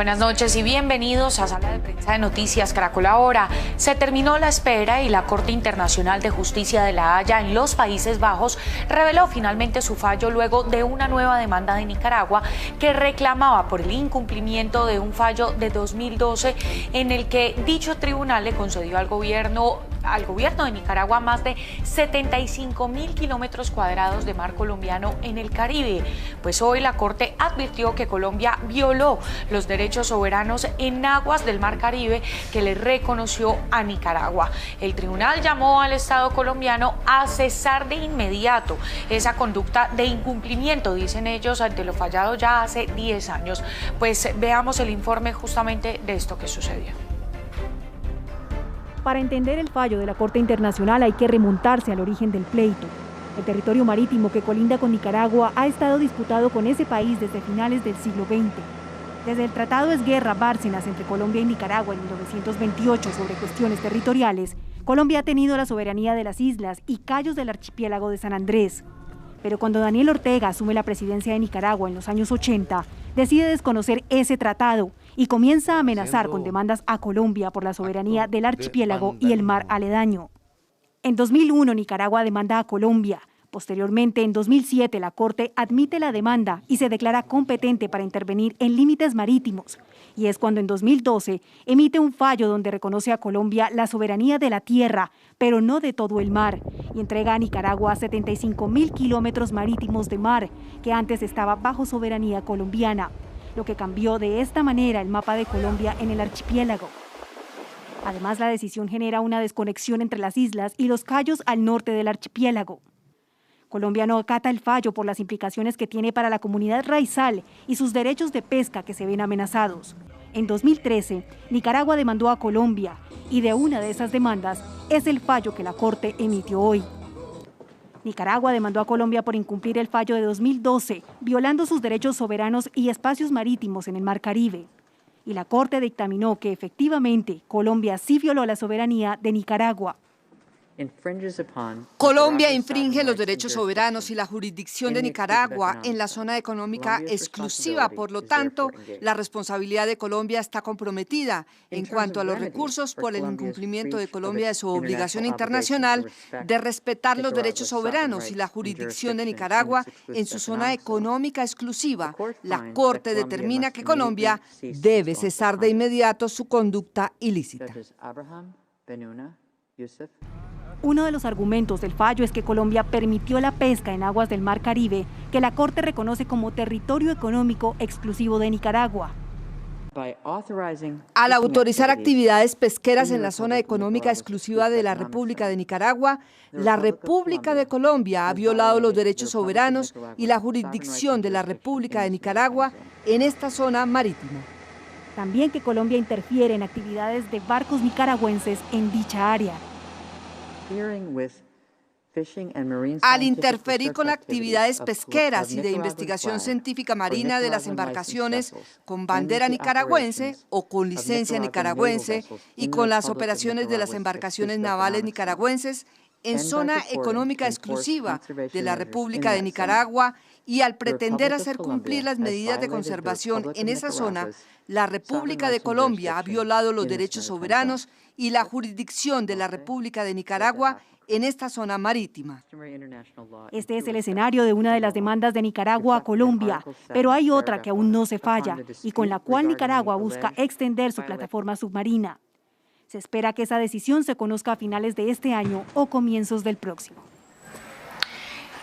Buenas noches y bienvenidos a Sala de Prensa de Noticias Caracol Ahora. Se terminó la espera y la Corte Internacional de Justicia de La Haya en los Países Bajos reveló finalmente su fallo luego de una nueva demanda de Nicaragua que reclamaba por el incumplimiento de un fallo de 2012 en el que dicho tribunal le concedió al gobierno de Nicaragua más de 75.000 kilómetros cuadrados de mar colombiano en el Caribe. Pues hoy la Corte advirtió que Colombia violó los derechos soberanos en aguas del mar Caribe que le reconoció a Nicaragua. El tribunal llamó al Estado colombiano a cesar de inmediato esa conducta de incumplimiento, dicen ellos, ante lo fallado ya hace 10 años. Pues veamos el informe justamente de esto que sucedió. Para entender el fallo de la Corte Internacional hay que remontarse al origen del pleito. El territorio marítimo que colinda con Nicaragua ha estado disputado con ese país desde finales del siglo XX. Desde el Tratado Esguerra-Bárcenas entre Colombia y Nicaragua en 1928 sobre cuestiones territoriales, Colombia ha tenido la soberanía de las islas y cayos del archipiélago de San Andrés. Pero cuando Daniel Ortega asume la presidencia de Nicaragua en los años 80, decide desconocer ese tratado y comienza a amenazar con demandas a Colombia por la soberanía del archipiélago y el mar aledaño. En 2001, Nicaragua demanda a Colombia. Posteriormente, en 2007, la Corte admite la demanda y se declara competente para intervenir en límites marítimos. Y es cuando en 2012 emite un fallo donde reconoce a Colombia la soberanía de la tierra, pero no de todo el mar, y entrega a Nicaragua 75.000 kilómetros marítimos de mar, que antes estaba bajo soberanía colombiana, lo que cambió de esta manera el mapa de Colombia en el archipiélago. Además, la decisión genera una desconexión entre las islas y los cayos al norte del archipiélago. Colombia no acata el fallo por las implicaciones que tiene para la comunidad raizal y sus derechos de pesca que se ven amenazados. En 2013, Nicaragua demandó a Colombia y de una de esas demandas es el fallo que la Corte emitió hoy. Nicaragua demandó a Colombia por incumplir el fallo de 2012, violando sus derechos soberanos y espacios marítimos en el mar Caribe. Y la Corte dictaminó que efectivamente Colombia sí violó la soberanía de Nicaragua. Colombia infringe los derechos soberanos y la jurisdicción de Nicaragua en la zona económica exclusiva. Por lo tanto, la responsabilidad de Colombia está comprometida en cuanto a los recursos por el incumplimiento de Colombia de su obligación internacional de respetar los derechos soberanos y la jurisdicción de Nicaragua en su zona económica exclusiva. La Corte determina que Colombia debe cesar de inmediato su conducta ilícita. Uno de los argumentos del fallo es que Colombia permitió la pesca en aguas del mar Caribe, que la Corte reconoce como territorio económico exclusivo de Nicaragua. Al autorizar actividades pesqueras en la zona económica exclusiva de la República de Nicaragua, la República de Colombia ha violado los derechos soberanos y la jurisdicción de la República de Nicaragua en esta zona marítima. También que Colombia interfiere en actividades de barcos nicaragüenses en dicha área. Al interferir con actividades pesqueras y de investigación científica marina de las embarcaciones con bandera nicaragüense o con licencia nicaragüense y con las operaciones de las embarcaciones navales nicaragüenses en zona económica exclusiva de la República de Nicaragua, y al pretender hacer cumplir las medidas de conservación en esa zona, la República de Colombia ha violado los derechos soberanos y la jurisdicción de la República de Nicaragua en esta zona marítima. Este es el escenario de una de las demandas de Nicaragua a Colombia, pero hay otra que aún no se falla y con la cual Nicaragua busca extender su plataforma submarina. Se espera que esa decisión se conozca a finales de este año o comienzos del próximo.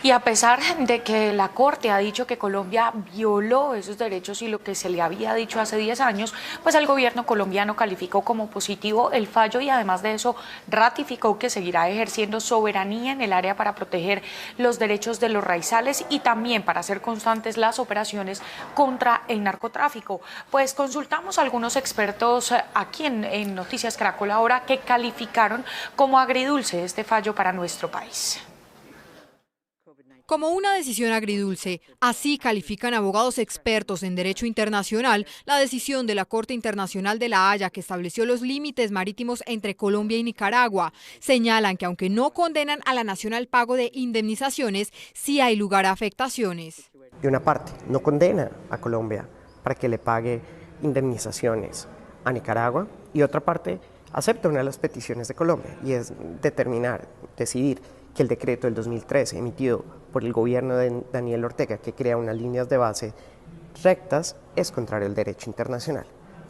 Y a pesar de que la Corte ha dicho que Colombia violó esos derechos y lo que se le había dicho hace 10 años, pues el gobierno colombiano calificó como positivo el fallo y además de eso ratificó que seguirá ejerciendo soberanía en el área para proteger los derechos de los raizales y también para hacer constantes las operaciones contra el narcotráfico. Pues consultamos a algunos expertos aquí en Noticias Caracol Ahora que calificaron como agridulce este fallo para nuestro país. Como una decisión agridulce, así califican abogados expertos en derecho internacional la decisión de la Corte Internacional de La Haya que estableció los límites marítimos entre Colombia y Nicaragua. Señalan que aunque no condenan a la nación al pago de indemnizaciones, sí hay lugar a afectaciones. De una parte, no condena a Colombia para que le pague indemnizaciones a Nicaragua y otra parte acepta una de las peticiones de Colombia y es decidir que el decreto del 2013 emitido por el gobierno de Daniel Ortega, que crea unas líneas de base rectas, es contrario al derecho internacional.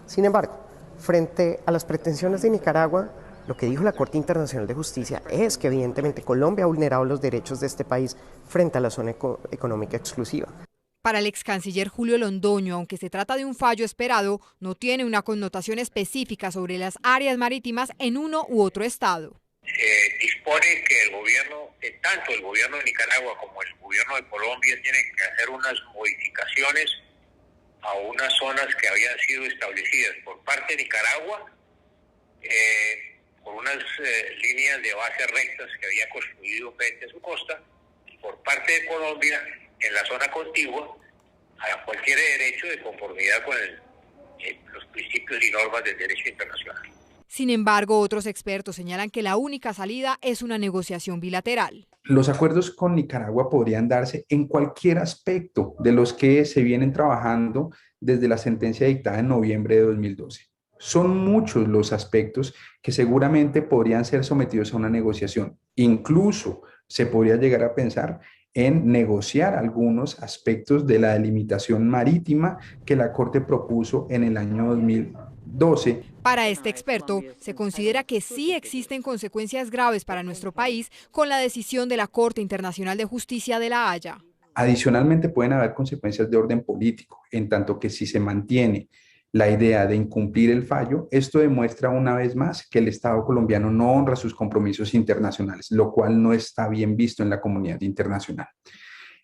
Sin embargo, frente a las pretensiones de Nicaragua, lo que dijo la Corte Internacional de Justicia es que evidentemente Colombia ha vulnerado los derechos de este país frente a la zona económica exclusiva. Para el ex canciller Julio Londoño, aunque se trata de un fallo esperado, no tiene una connotación específica sobre las áreas marítimas en uno u otro estado. Dispone que el gobierno, tanto el gobierno de Nicaragua como el gobierno de Colombia, tienen que hacer unas modificaciones a unas zonas que habían sido establecidas por parte de Nicaragua, por unas líneas de base rectas que había construido frente a su costa, y por parte de Colombia, en la zona contigua, a cualquier derecho de conformidad con los principios y normas del derecho internacional. Sin embargo, otros expertos señalan que la única salida es una negociación bilateral. Los acuerdos con Nicaragua podrían darse en cualquier aspecto de los que se vienen trabajando desde la sentencia dictada en noviembre de 2012. Son muchos los aspectos que seguramente podrían ser sometidos a una negociación. Incluso se podría llegar a pensar en negociar algunos aspectos de la delimitación marítima que la Corte propuso en el año 2012. Para este experto, se considera que sí existen consecuencias graves para nuestro país con la decisión de la Corte Internacional de Justicia de La Haya. Adicionalmente, pueden haber consecuencias de orden político, en tanto que si se mantiene la idea de incumplir el fallo, esto demuestra una vez más que el Estado colombiano no honra sus compromisos internacionales, lo cual no está bien visto en la comunidad internacional.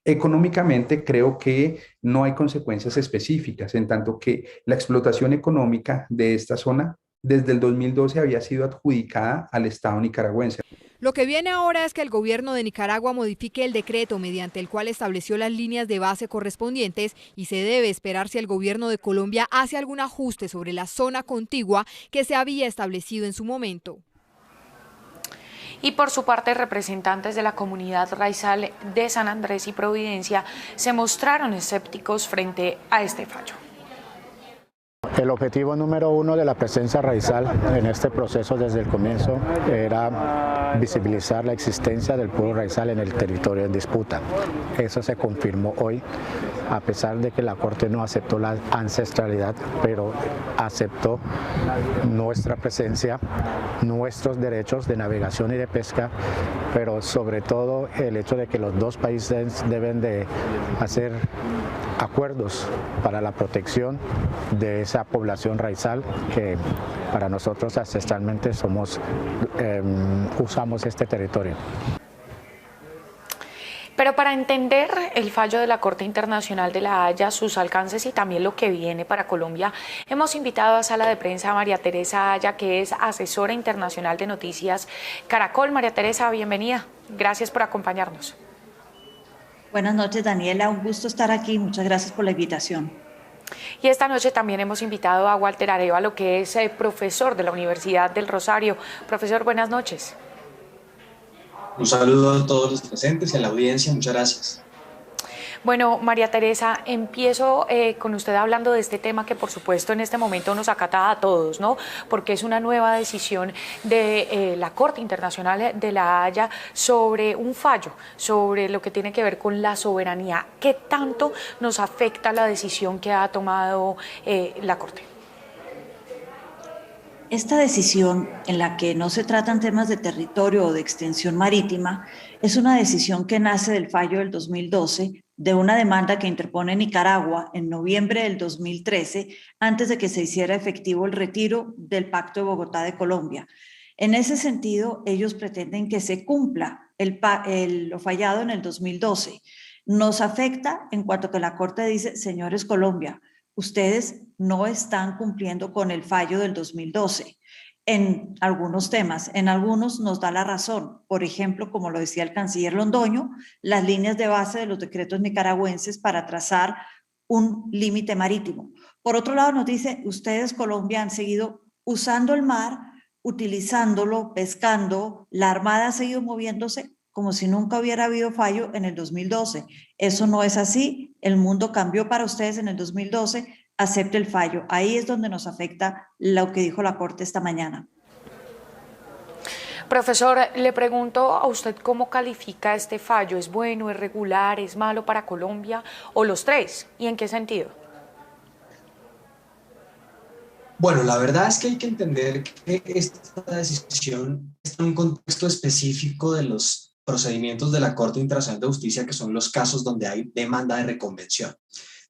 Económicamente, creo que no hay consecuencias específicas, en tanto que la explotación económica de esta zona desde el 2012 había sido adjudicada al Estado nicaragüense. Lo que viene ahora es que el gobierno de Nicaragua modifique el decreto mediante el cual estableció las líneas de base correspondientes y se debe esperar si el gobierno de Colombia hace algún ajuste sobre la zona contigua que se había establecido en su momento. Y por su parte, representantes de la comunidad raizal de San Andrés y Providencia se mostraron escépticos frente a este fallo. El objetivo número uno de la presencia raizal en este proceso desde el comienzo era visibilizar la existencia del pueblo raizal en el territorio en disputa. Eso se confirmó hoy, a pesar de que la Corte no aceptó la ancestralidad, pero aceptó nuestra presencia, nuestros derechos de navegación y de pesca, pero sobre todo el hecho de que los dos países deben de hacer acuerdos para la protección de esa población raizal que para nosotros ancestralmente usamos este territorio. Pero para entender el fallo de la Corte Internacional de La Haya, sus alcances y también lo que viene para Colombia, hemos invitado a Sala de Prensa a María Teresa Haya, que es asesora internacional de Noticias Caracol. María Teresa, bienvenida. Gracias por acompañarnos. Buenas noches, Daniela. Un gusto estar aquí. Muchas gracias por la invitación. Y esta noche también hemos invitado a Walter Arevalo, que es profesor de la Universidad del Rosario. Profesor, buenas noches. Un saludo a todos los presentes y a la audiencia. Muchas gracias. Bueno, María Teresa, empiezo con usted hablando de este tema que por supuesto en este momento nos acata a todos, ¿no? Porque es una nueva decisión de la Corte Internacional de La Haya sobre un fallo, sobre lo que tiene que ver con la soberanía. ¿Qué tanto nos afecta la decisión que ha tomado la Corte? Esta decisión, en la que no se tratan temas de territorio o de extensión marítima, es una decisión que nace del fallo del 2012 de una demanda que interpone Nicaragua en noviembre del 2013, antes de que se hiciera efectivo el retiro del Pacto de Bogotá de Colombia. En ese sentido, ellos pretenden que se cumpla lo fallado en el 2012. Nos afecta en cuanto que la Corte dice, señores Colombia, ustedes no están cumpliendo con el fallo del 2012 en algunos temas, en algunos nos da la razón. Por ejemplo, como lo decía el canciller Londoño, las líneas de base de los decretos nicaragüenses para trazar un límite marítimo. Por otro lado, nos dice, ustedes Colombia han seguido usando el mar, utilizándolo, pescando, la Armada ha seguido moviéndose como si nunca hubiera habido fallo en el 2012. Eso no es así, el mundo cambió para ustedes en el 2012, acepte el fallo. Ahí es donde nos afecta lo que dijo la Corte esta mañana. Profesor, le pregunto a usted cómo califica este fallo. ¿Es bueno, es regular, es malo para Colombia o los tres? ¿Y en qué sentido? Bueno, la verdad es que hay que entender que esta decisión está en un contexto específico de los procedimientos de la Corte Internacional de Justicia, que son los casos donde hay demanda de reconvención.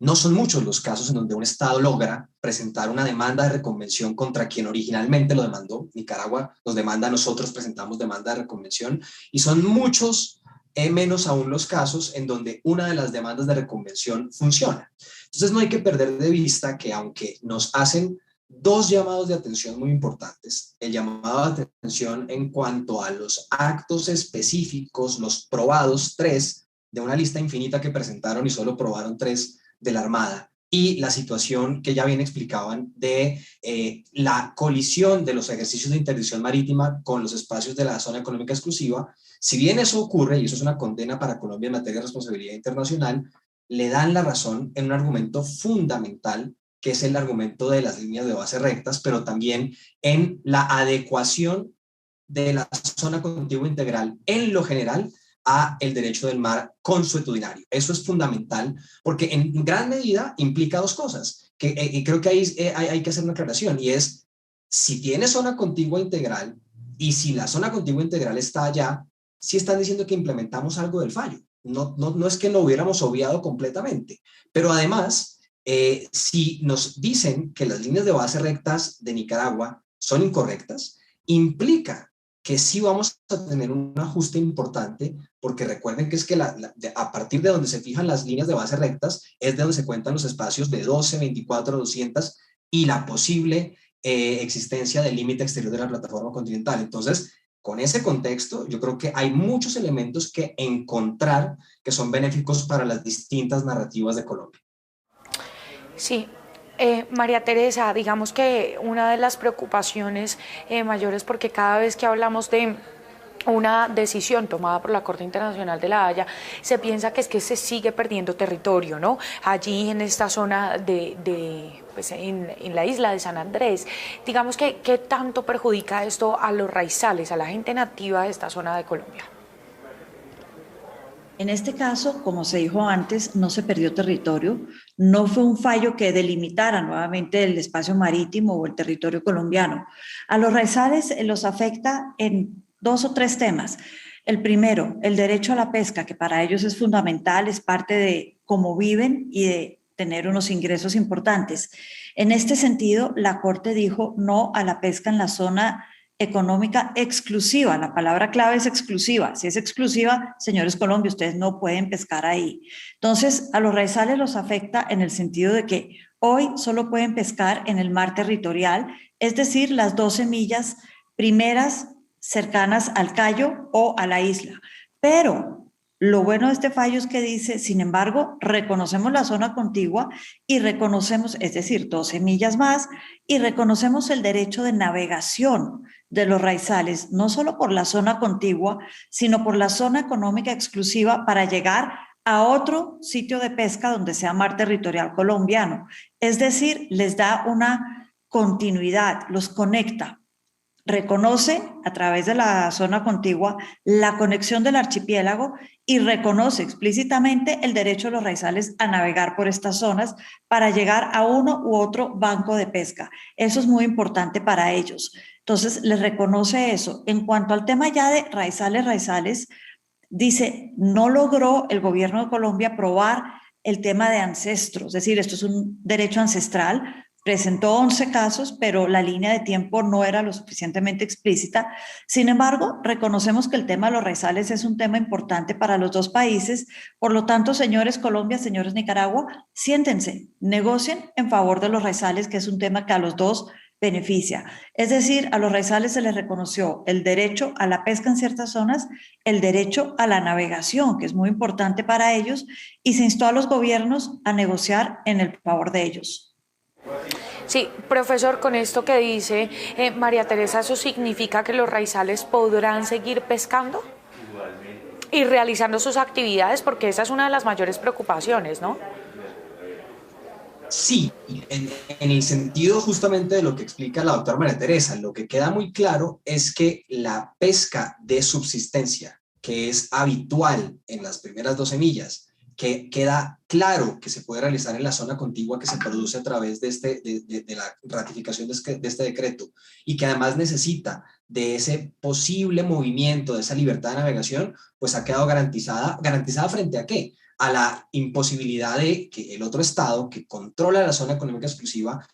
No son muchos los casos en donde un Estado logra presentar una demanda de reconvención contra quien originalmente lo demandó. Nicaragua nos demanda, nosotros presentamos demanda de reconvención, y son muchos, menos aún los casos en donde una de las demandas de reconvención funciona. Entonces no hay que perder de vista que aunque nos hacen dos llamados de atención muy importantes, el llamado de atención en cuanto a los actos específicos, los probados, 3, de una lista infinita que presentaron y solo probaron 3, de la Armada, y la situación que ya bien explicaban de la colisión de los ejercicios de interdicción marítima con los espacios de la zona económica exclusiva. Si bien eso ocurre, y eso es una condena para Colombia en materia de responsabilidad internacional, le dan la razón en un argumento fundamental, que es el argumento de las líneas de base rectas, pero también en la adecuación de la zona contigua integral en lo general a el derecho del mar consuetudinario. Eso es fundamental porque en gran medida implica dos cosas, que creo que hay que hacer una aclaración, y es, si tiene zona contigua integral y si la zona contigua integral está allá, sí están diciendo que implementamos algo del fallo. No es que lo hubiéramos obviado completamente, pero además, si nos dicen que las líneas de base rectas de Nicaragua son incorrectas, implica que sí vamos a tener un ajuste importante, porque recuerden que es que a partir de donde se fijan las líneas de base rectas es de donde se cuentan los espacios de 12, 24, 200 y la posible existencia del límite exterior de la plataforma continental. Entonces, con ese contexto, yo creo que hay muchos elementos que encontrar que son benéficos para las distintas narrativas de Colombia. Sí. María Teresa, digamos que una de las preocupaciones mayores, porque cada vez que hablamos de una decisión tomada por la Corte Internacional de La Haya, se piensa que es que se sigue perdiendo territorio, ¿no? Allí en esta zona pues en la isla de San Andrés, digamos que ¿qué tanto perjudica esto a los raizales, a la gente nativa de esta zona de Colombia? En este caso, como se dijo antes, no se perdió territorio, no fue un fallo que delimitara nuevamente el espacio marítimo o el territorio colombiano. A los raizales los afecta en 2 o 3 temas. El primero, el derecho a la pesca, que para ellos es fundamental, es parte de cómo viven y de tener unos ingresos importantes. En este sentido, la Corte dijo no a la pesca en la zona económica exclusiva. La palabra clave es exclusiva. Si es exclusiva, señores Colombia, ustedes no pueden pescar ahí. Entonces, a los raizales los afecta en el sentido de que hoy solo pueden pescar en el mar territorial, es decir, las 12 millas primeras cercanas al Cayo o a la isla. Pero lo bueno de este fallo es que dice, sin embargo, reconocemos la zona contigua y reconocemos, es decir, 12 millas más, y reconocemos el derecho de navegación de los raizales, no solo por la zona contigua, sino por la zona económica exclusiva para llegar a otro sitio de pesca donde sea mar territorial colombiano. Es decir, les da una continuidad, los conecta. Reconoce a través de la zona contigua la conexión del archipiélago y reconoce explícitamente el derecho de los raizales a navegar por estas zonas para llegar a uno u otro banco de pesca. Eso es muy importante para ellos. Entonces, les reconoce eso. En cuanto al tema ya de raizales, dice, no logró el gobierno de Colombia aprobar el tema de ancestros, es decir, esto es un derecho ancestral. Presentó 11 casos, pero la línea de tiempo no era lo suficientemente explícita. Sin embargo, reconocemos que el tema de los raizales es un tema importante para los dos países. Por lo tanto, señores Colombia, señores Nicaragua, siéntense, negocien en favor de los raizales, que es un tema que a los dos beneficia. Es decir, a los raizales se les reconoció el derecho a la pesca en ciertas zonas, el derecho a la navegación, que es muy importante para ellos, y se instó a los gobiernos a negociar en el favor de ellos. Sí, profesor, con esto que dice María Teresa, ¿eso significa que los raizales podrán seguir pescando y realizando sus actividades? Porque esa es una de las mayores preocupaciones, ¿no? Sí, en el sentido justamente de lo que explica la doctora María Teresa, lo que queda muy claro es que la pesca de subsistencia, que es habitual en las primeras 12 millas, que queda claro que se puede realizar en la zona contigua que se produce a través de la ratificación de este decreto, y que además necesita de ese posible movimiento, de esa libertad de navegación, pues ha quedado garantizada ¿frente a qué? A la imposibilidad de que el otro estado que controla la zona económica exclusiva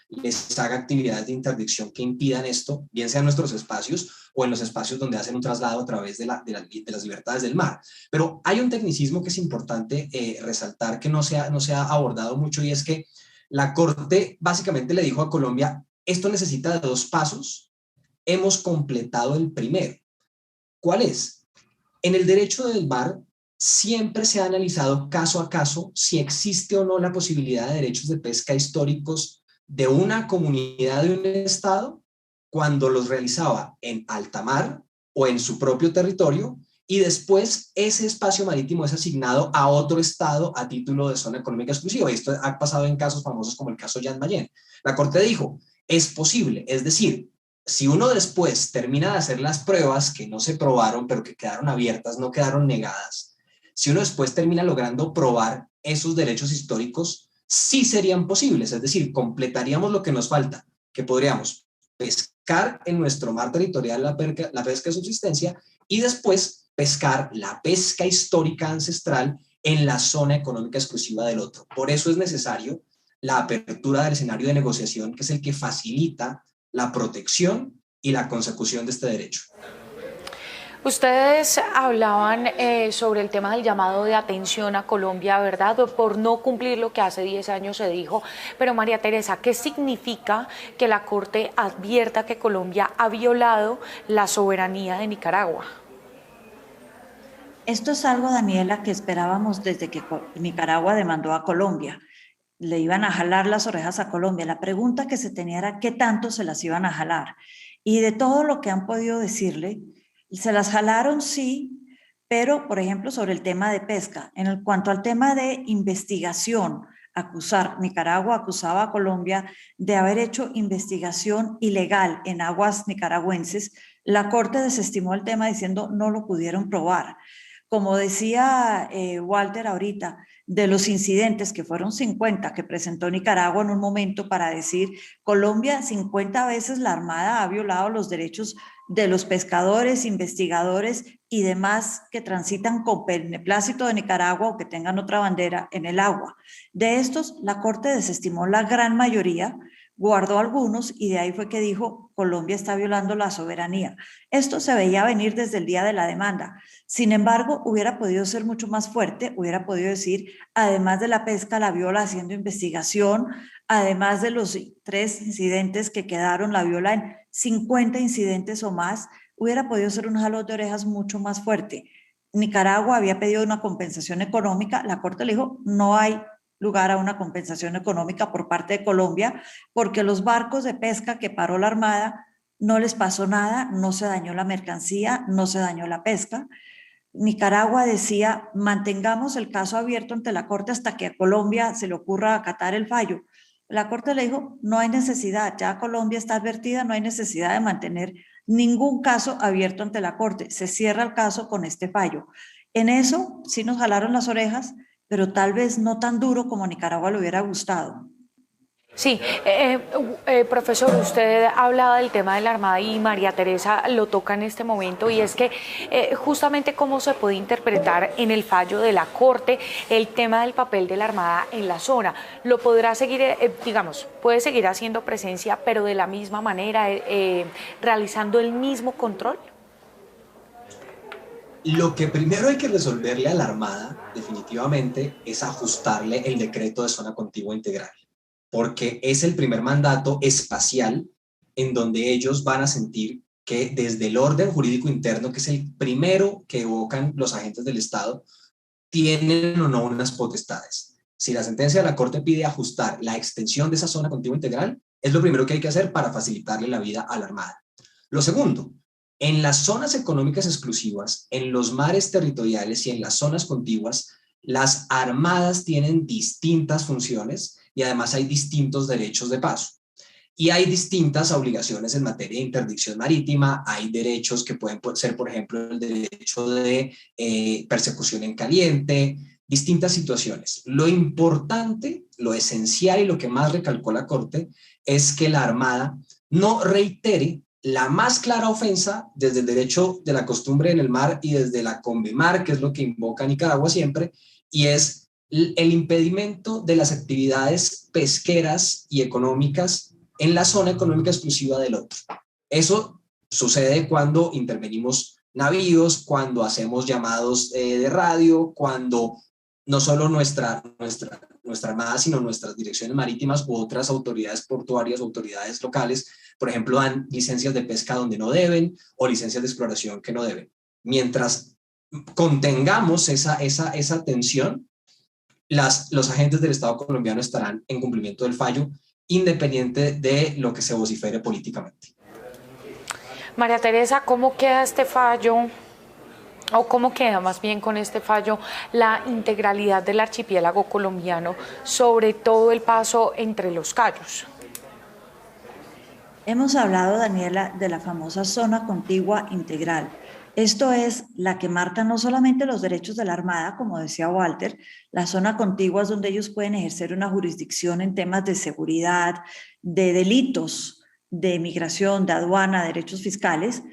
les haga actividades de interdicción que impidan esto, bien sea en nuestros espacios o en los espacios donde hacen un traslado a través de las libertades del mar. Pero hay un tecnicismo que es importante resaltar, que no se ha abordado mucho, y es que la Corte básicamente le dijo a Colombia: esto necesita de 2 pasos, hemos completado el primero. ¿Cuál es? En el derecho del mar siempre se ha analizado caso a caso si existe o no la posibilidad de derechos de pesca históricos de una comunidad, de un estado, cuando los realizaba en alta mar o en su propio territorio, y después ese espacio marítimo es asignado a otro estado a título de zona económica exclusiva. Y esto ha pasado en casos famosos como el caso Jan Mayen. La Corte dijo: es posible, es decir, si uno después termina de hacer las pruebas que no se probaron, pero que quedaron abiertas, no quedaron negadas, si uno después termina logrando probar esos derechos históricos, sí serían posibles, es decir, completaríamos lo que nos falta, que podríamos pescar en nuestro mar territorial la pesca de subsistencia, y después pescar la pesca histórica ancestral en la zona económica exclusiva del otro. Por eso es necesario la apertura del escenario de negociación, que es el que facilita la protección y la consecución de este derecho. Ustedes hablaban sobre el tema del llamado de atención a Colombia, ¿verdad?, por no cumplir lo que hace 10 años se dijo. Pero María Teresa, ¿qué significa que la Corte advierta que Colombia ha violado la soberanía de Nicaragua? Esto es algo, Daniela, que esperábamos desde que Nicaragua demandó a Colombia. Le iban a jalar las orejas a Colombia. La pregunta que se tenía era qué tanto se las iban a jalar. Y de todo lo que han podido decirle, se las jalaron, sí, pero, por ejemplo, sobre el tema de pesca. En cuanto al tema de investigación, Nicaragua acusaba a Colombia de haber hecho investigación ilegal en aguas nicaragüenses. La Corte desestimó el tema diciendo no lo pudieron probar. Como decía Walter ahorita, de los incidentes, que fueron 50, que presentó Nicaragua en un momento para decir: Colombia, 50 veces la Armada ha violado los derechos de los pescadores, investigadores y demás que transitan con beneplácito de Nicaragua o que tengan otra bandera en el agua. De estos, la Corte desestimó la gran mayoría, guardó algunos, y de ahí fue que dijo: Colombia está violando la soberanía. Esto se veía venir desde el día de la demanda. Sin embargo, hubiera podido ser mucho más fuerte, hubiera podido decir, además de la pesca, la viola haciendo investigación, además de los 3 incidentes que quedaron, la viola en 50 incidentes o más, hubiera podido ser un jalón de orejas mucho más fuerte. Nicaragua había pedido una compensación económica, la Corte le dijo: no hay lugar a una compensación económica por parte de Colombia, porque los barcos de pesca que paró la Armada no les pasó nada, no se dañó la mercancía, no se dañó la pesca. Nicaragua decía: mantengamos el caso abierto ante la Corte hasta que a Colombia se le ocurra acatar el fallo. La Corte le dijo: no hay necesidad, ya Colombia está advertida, no hay necesidad de mantener ningún caso abierto ante la Corte, se cierra el caso con este fallo. En eso sí nos jalaron las orejas, pero tal vez no tan duro como a Nicaragua le hubiera gustado. Sí, profesor, usted hablaba del tema de la Armada y María Teresa lo toca en este momento, y es que justamente cómo se puede interpretar en el fallo de la Corte el tema del papel de la Armada en la zona. ¿Lo podrá seguir, puede seguir haciendo presencia, pero de la misma manera, realizando el mismo control? Lo que primero hay que resolverle a la Armada, definitivamente, es ajustarle el decreto de zona contigua integral, porque es el primer mandato espacial en donde ellos van a sentir que desde el orden jurídico interno, que es el primero que evocan los agentes del Estado, tienen o no unas potestades. Si la sentencia de la Corte pide ajustar la extensión de esa zona contigua integral, es lo primero que hay que hacer para facilitarle la vida a la Armada. Lo segundo, en las zonas económicas exclusivas, en los mares territoriales y en las zonas contiguas, las armadas tienen distintas funciones, y y además hay distintos derechos de paso. Y hay distintas obligaciones en materia de interdicción marítima, hay derechos que pueden ser, por ejemplo, el derecho de persecución en caliente, distintas situaciones. Lo importante, lo esencial y lo que más recalcó la Corte es que la Armada no reitere la más clara ofensa desde el derecho de la costumbre en el mar y desde la CONVEMAR, que es lo que invoca Nicaragua siempre, y es el impedimento de las actividades pesqueras y económicas en la zona económica exclusiva del otro. Eso sucede cuando intervenimos navíos, cuando hacemos llamados de radio, cuando no solo nuestra Armada, sino nuestras direcciones marítimas u otras autoridades portuarias o autoridades locales, por ejemplo, dan licencias de pesca donde no deben o licencias de exploración que no deben. Mientras contengamos esa tensión, los agentes del Estado colombiano estarán en cumplimiento del fallo, independiente de lo que se vocifere políticamente. María Teresa, ¿cómo queda este fallo, o cómo queda más bien con este fallo la integralidad del archipiélago colombiano, sobre todo el paso entre los cayos? Hemos hablado, Daniela, de la famosa zona contigua integral. Esto es la que marca no solamente los derechos de la Armada, como decía Walter, la zona contigua es donde ellos pueden ejercer una jurisdicción en temas de seguridad, de delitos, de migración, de aduana, derechos fiscales,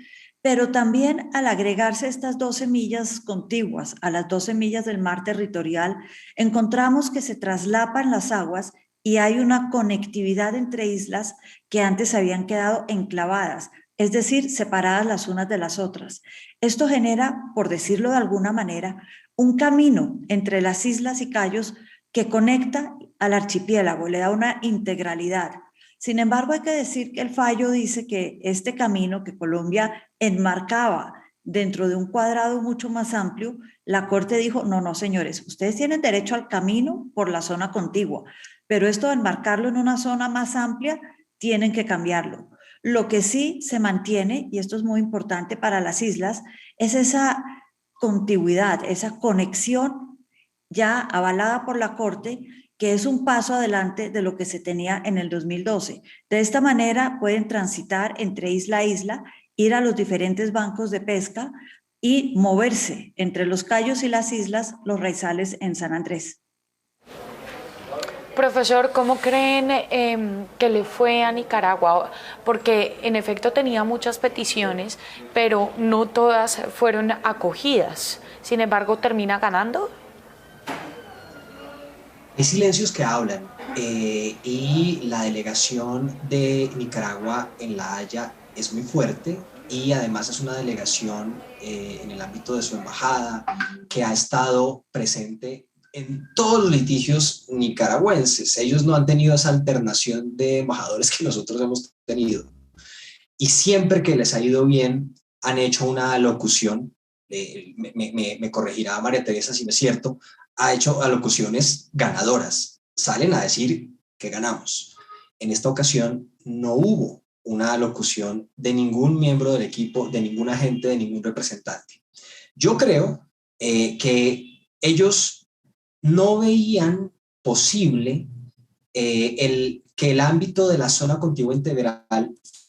pero también al agregarse estas 12 millas contiguas a las 12 millas del mar territorial, encontramos que se traslapan las aguas y hay una conectividad entre islas que antes habían quedado enclavadas, es decir, separadas las unas de las otras. Esto genera, por decirlo de alguna manera, un camino entre las islas y cayos que conecta al archipiélago, le da una integralidad. Sin embargo, hay que decir que el fallo dice que este camino que Colombia enmarcaba dentro de un cuadrado mucho más amplio, la Corte dijo, no, señores, ustedes tienen derecho al camino por la zona contigua, pero esto de enmarcarlo en una zona más amplia, tienen que cambiarlo. Lo que sí se mantiene, y esto es muy importante para las islas, es esa contigüidad, esa conexión ya avalada por la Corte, que es un paso adelante de lo que se tenía en el 2012. De esta manera pueden transitar entre isla a isla, ir a los diferentes bancos de pesca y moverse entre los cayos y las islas, los raizales en San Andrés. Profesor, ¿cómo creen que le fue a Nicaragua? Porque en efecto tenía muchas peticiones, pero no todas fueron acogidas. Sin embargo, ¿termina ganando? Hay silencios que hablan y la delegación de Nicaragua en La Haya es muy fuerte y además es una delegación en el ámbito de su embajada que ha estado presente en todos los litigios nicaragüenses. Ellos no han tenido esa alternación de embajadores que nosotros hemos tenido. Y siempre que les ha ido bien, han hecho una alocución, me corregirá María Teresa si no es cierto, ha hecho alocuciones ganadoras. Salen a decir que ganamos. En esta ocasión no hubo una alocución de ningún miembro del equipo, de ningún agente, de ningún representante. Yo creo que ellos no veían posible que el ámbito de la zona contigua integral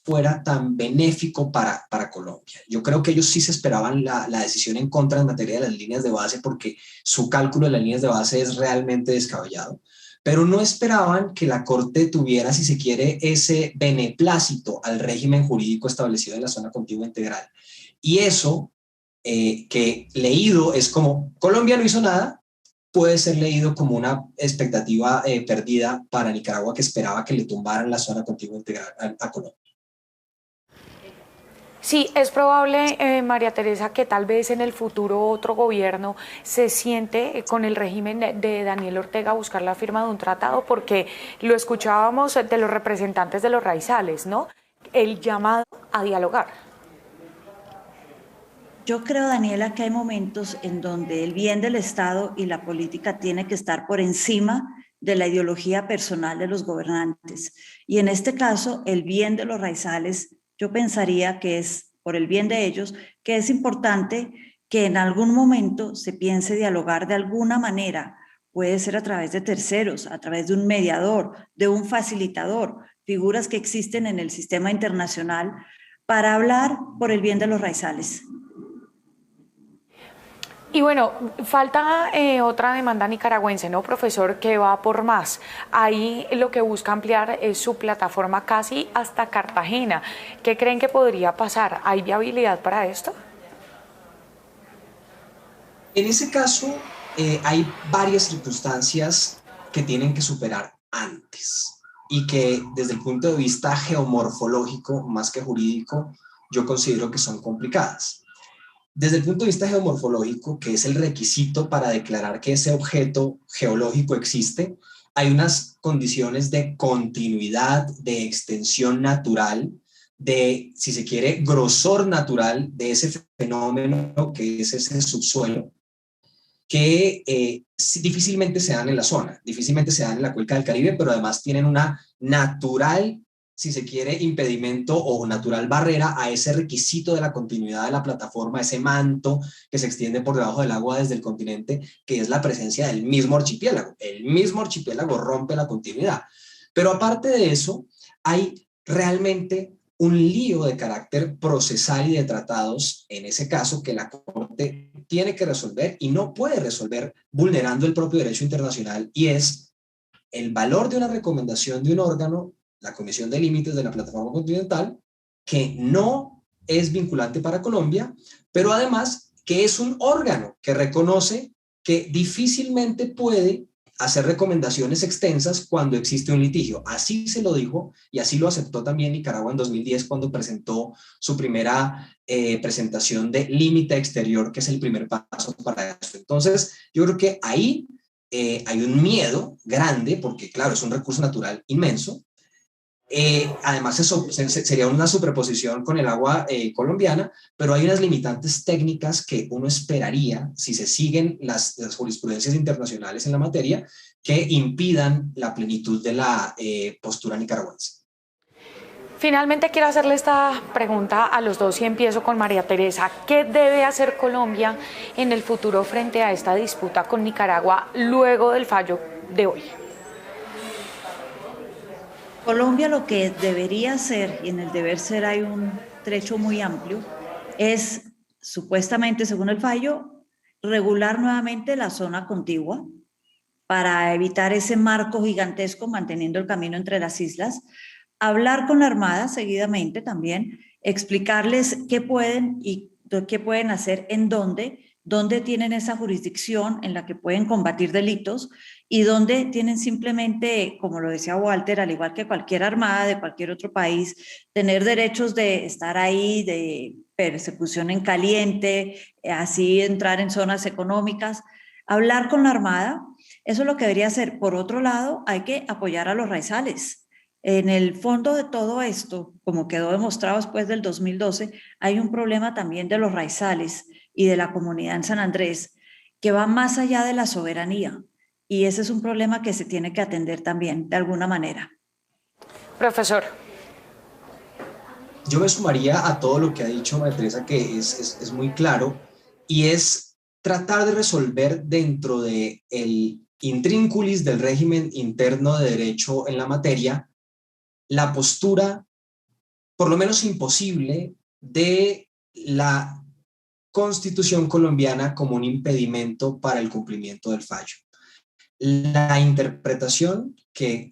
fuera tan benéfico para Colombia. Yo creo que ellos sí se esperaban la decisión en contra en materia de las líneas de base porque su cálculo de las líneas de base es realmente descabellado, pero no esperaban que la Corte tuviera, si se quiere, ese beneplácito al régimen jurídico establecido en la zona contigua integral. Y eso, que leído es como Colombia no hizo nada, puede ser leído como una expectativa perdida para Nicaragua que esperaba que le tumbaran la zona contigua integral a Colombia. Sí, es probable, María Teresa, que tal vez en el futuro otro gobierno se siente con el régimen de Daniel Ortega a buscar la firma de un tratado, porque lo escuchábamos de los representantes de los raizales, ¿no? El llamado a dialogar. Yo creo, Daniela, que hay momentos en donde el bien del Estado y la política tiene que estar por encima de la ideología personal de los gobernantes. Y en este caso, el bien de los raizales, yo pensaría que es por el bien de ellos, que es importante que en algún momento se piense dialogar de alguna manera puede ser a través de terceros, a través de un mediador, de un facilitador, figuras que existen en el sistema internacional para hablar por el bien de los raizales. Y bueno, falta otra demanda nicaragüense, ¿no, profesor? Que va por más. Ahí lo que busca ampliar es su plataforma casi hasta Cartagena. ¿Qué creen que podría pasar? ¿Hay viabilidad para esto? En ese caso, hay varias circunstancias que tienen que superar antes y que desde el punto de vista geomorfológico, más que jurídico, yo considero que son complicadas. Desde el punto de vista geomorfológico, que es el requisito para declarar que ese objeto geológico existe, hay unas condiciones de continuidad, de extensión natural, de, si se quiere, grosor natural de ese fenómeno que es ese subsuelo, que difícilmente se dan en la zona, difícilmente se dan en la cuenca del Caribe, pero además tienen una natural, si se quiere, impedimento o natural barrera a ese requisito de la continuidad de la plataforma, ese manto que se extiende por debajo del agua desde el continente, que es la presencia del mismo archipiélago. El mismo archipiélago rompe la continuidad. Pero aparte de eso, hay realmente un lío de carácter procesal y de tratados, en ese caso, que la Corte tiene que resolver y no puede resolver vulnerando el propio derecho internacional, y es el valor de una recomendación de un órgano, la Comisión de Límites de la Plataforma Continental, que no es vinculante para Colombia, pero además que es un órgano que reconoce que difícilmente puede hacer recomendaciones extensas cuando existe un litigio. Así se lo dijo y así lo aceptó también Nicaragua en 2010 cuando presentó su primera presentación de límite exterior, que es el primer paso para esto. Entonces, yo creo que ahí hay un miedo grande, porque claro, es un recurso natural inmenso. Además sería una superposición con el agua colombiana, pero hay unas limitantes técnicas que uno esperaría, si se siguen las jurisprudencias internacionales en la materia, que impidan la plenitud de la postura nicaragüense. Finalmente quiero hacerle esta pregunta a los dos y empiezo con María Teresa. ¿Qué debe hacer Colombia en el futuro frente a esta disputa con Nicaragua luego del fallo de hoy? Colombia lo que debería hacer, y en el deber ser hay un trecho muy amplio, es supuestamente, según el fallo, regular nuevamente la zona contigua para evitar ese marco gigantesco manteniendo el camino entre las islas, hablar con la Armada seguidamente también, explicarles qué pueden y qué pueden hacer en dónde tienen esa jurisdicción en la que pueden combatir delitos y dónde tienen simplemente, como lo decía Walter, al igual que cualquier armada de cualquier otro país, tener derechos de estar ahí, de persecución en caliente, así entrar en zonas económicas, hablar con la Armada, eso es lo que debería hacer. Por otro lado, hay que apoyar a los raizales. En el fondo de todo esto, como quedó demostrado después del 2012, hay un problema también de los raizales y de la comunidad en San Andrés que va más allá de la soberanía, y ese es un problema que se tiene que atender también de alguna manera. Profesor. Yo me sumaría a todo lo que ha dicho María Teresa, que es muy claro, y es tratar de resolver dentro del intrínculis del régimen interno de derecho en la materia la postura, por lo menos imposible, de la Constitución colombiana como un impedimento para el cumplimiento del fallo. La interpretación que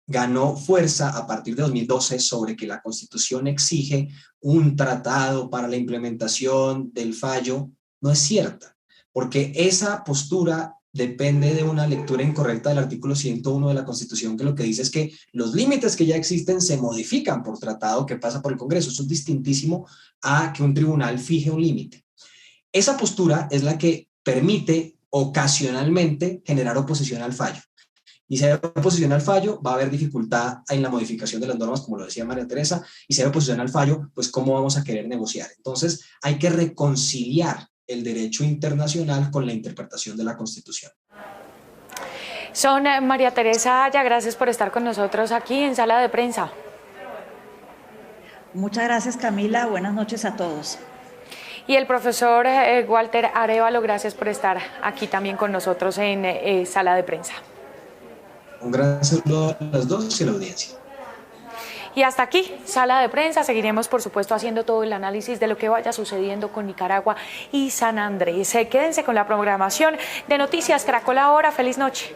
ganó fuerza a partir de 2012 sobre que la Constitución exige un tratado para la implementación del fallo no es cierta, porque esa postura depende de una lectura incorrecta del artículo 101 de la Constitución, que lo que dice es que los límites que ya existen se modifican por tratado que pasa por el Congreso. Eso es distintísimo a que un tribunal fije un límite. Esa postura es la que permite ocasionalmente generar oposición al fallo. Y si hay oposición al fallo, va a haber dificultad en la modificación de las normas, como lo decía María Teresa, y si hay oposición al fallo, pues ¿cómo vamos a querer negociar? Entonces hay que reconciliar el derecho internacional con la interpretación de la Constitución. Son María Teresa Aya, gracias por estar con nosotros aquí en Sala de Prensa. Muchas gracias, Camila. Buenas noches a todos. Y el profesor Walter Arévalo, gracias por estar aquí también con nosotros en Sala de Prensa. Un gran saludo a las dos y a la audiencia. Y hasta aquí, Sala de Prensa. Seguiremos, por supuesto, haciendo todo el análisis de lo que vaya sucediendo con Nicaragua y San Andrés. Quédense con la programación de Noticias Caracol Ahora. Feliz noche.